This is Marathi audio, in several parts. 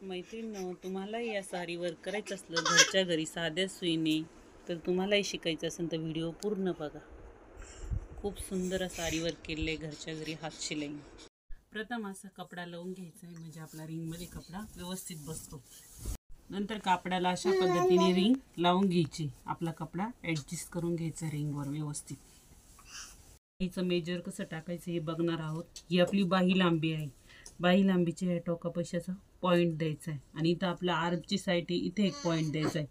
मैत्रिणींनो, तुम्हालाही या साडी वर्क करायचं असलं घरच्या घरी साध्या सुईने, तर तुम्हालाही शिकायचं असेल तर व्हिडिओ पूर्ण बघा. खूप सुंदर साडी वर्क केलेलं आहे घरच्या घरी हात शिलाई. प्रथम असा कपडा लावून घ्यायचा आहे, म्हणजे आपला रिंगमध्ये कपडा व्यवस्थित बसतो. नंतर कापडाला अशा पद्धतीने रिंग लावून घ्यायची. आपला कपडा ॲडजस्ट करून घ्यायचा रिंगवर व्यवस्थित. हिचं मेजर कसं टाकायचं हे बघणार आहोत. ही आपली बाही लांबी आहे. बाही लांबीच्या ह्या टोकापाशाचा पॉईंट द्यायचा आहे आणि इथं आपला आर्मची साईड आहे, इथे एक पॉईंट द्यायचा आहे.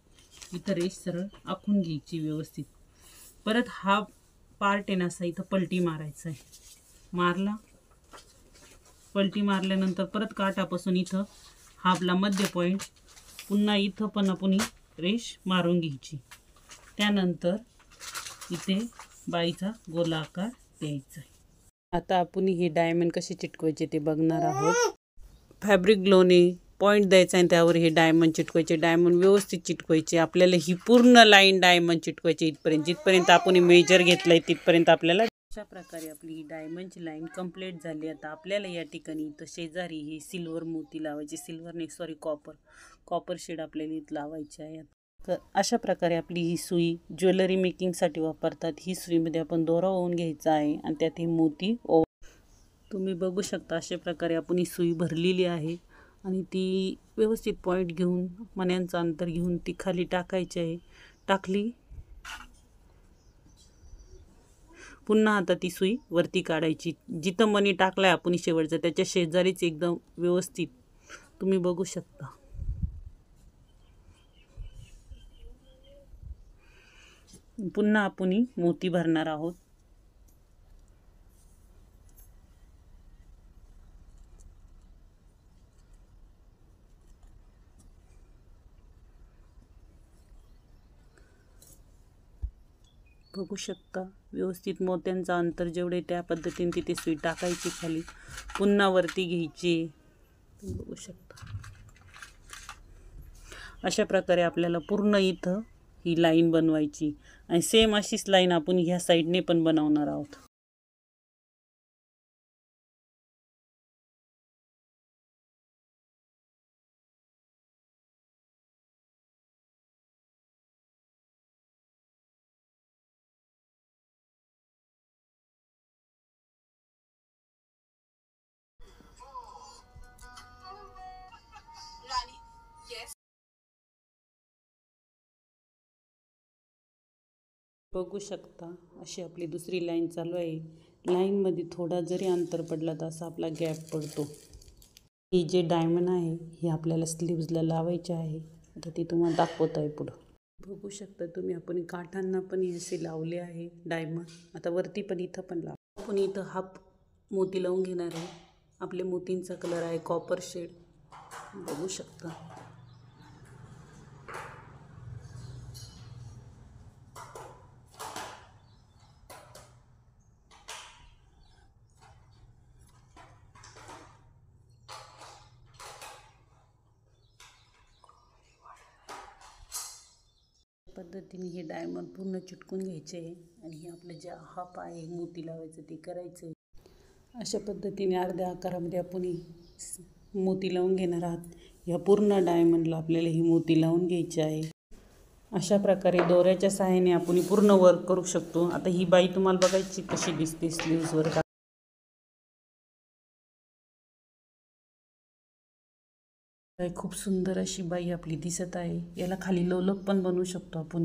इथं रेष सरळ आखून घ्यायची व्यवस्थित. परत हा पार्ट आहे ना असा इथं पलटी मारायचा आहे. मारला, पलटी मारल्यानंतर परत काठापासून इथं हा आपला मध्य पॉईंट, पुन्हा इथं पण आपण रेष मारून घ्यायची. त्यानंतर इथे बाईचा गोलाकार द्यायचा आहे. आता आपण हे डायमंड कसे चिटकवायचे ते बघणार आहोत. फॅब्रिक ग्लोने पॉईंट द्यायचा आणि त्यावर हे डायमंड चिटकवायचे. डायमंड व्यवस्थित चिटकवायचे. आपल्याला ही पूर्ण लाईन डायमंड चिटकवायची इथपर्यंत. जिथपर्यंत आपण मेजर घेतलं आहे तिथपर्यंत आपल्याला. अशा प्रकारे आपली ही डायमंडची लाईन कंप्लीट झाली. आता आपल्याला या ठिकाणी इथं शेजारी ही सिल्वर मोती लावायची. सिल्वर नाही, सॉरी, कॉपर शेड आपल्याला इथं लावायची आहे. तर अशा प्रकारे आपली ही सुई ज्वेलरी मेकिंगसाठी वापरतात. ही सुईमध्ये आपण दोरा ओवून घ्यायचा आहे आणि त्यात हे मोती तुम्ही बघू शकता. अशा प्रकारे आपण ही सुई भरलेली आहे आणि ती व्यवस्थित पॉईंट घेऊन मण्यांचं अंतर घेऊन ती खाली टाकायची आहे. टाकली, पुन्हा आता ती सुई वरती काढायची. जिथं मणी टाकलाय आपण शेवटचं त्याच्या शेजारीच एकदम व्यवस्थित तुम्ही बघू शकता. पुन्हा आपण मोती भरणार आहोत. बघू शकता व्यवस्थित मोत्यांचं अंतर जेवढे त्या पद्धतीने तिथे सुई टाकायची खाली, पुन्हा वरती घ्यायची. बघू शकता अशा प्रकारे आपल्याला पूर्ण इथं ही लाईन बनवायची आणि सेम अशीच लाईन आपण ह्या साईडने पण बनवणार आहोत. बघू शकता अशी आपली दुसरी लाईन चालू आहे. लाईनमध्ये थोडा जरी अंतर पडला तर असा आपला गॅप पडतो. ही जे डायमंड आहे हे आपल्याला स्लीव्जला लावायचे आहे. आता ते तुम्हाला दाखवत आहे पुढं. बघू शकता तुम्ही, आपण काठांना पण असे लावले आहे डायमंड. आता वरती पण इथं पण लाव. आपण इथं हाफ मोती लावून घेणार आहे. आपल्या मोतींचा कलर आहे कॉपर शेड. बघू शकता. पद्धतीने हे डायमंड पूर्ण चिटकून घ्यायचे आहे आणि हे आपलं जे हाफ आहे मोती लावायचं ते करायचं आहे. अशा पद्धतीने अर्ध्या आकारामध्ये आपण मोती लावून घेणार आहात. ह्या पूर्ण डायमंडला आपल्याला ही मोती लावून घ्यायची आहे. अशा प्रकारे दोऱ्याच्या सहाय्याने आपण पूर्ण वर्क करू शकतो. आता ही बाई तुम्हाला बघायची कशी दिसते स्लीव्सवर. खूप सुंदर अशी बाई आपली दिसत आहे. याला खाली लोलक पण बनवू शकतो आपण.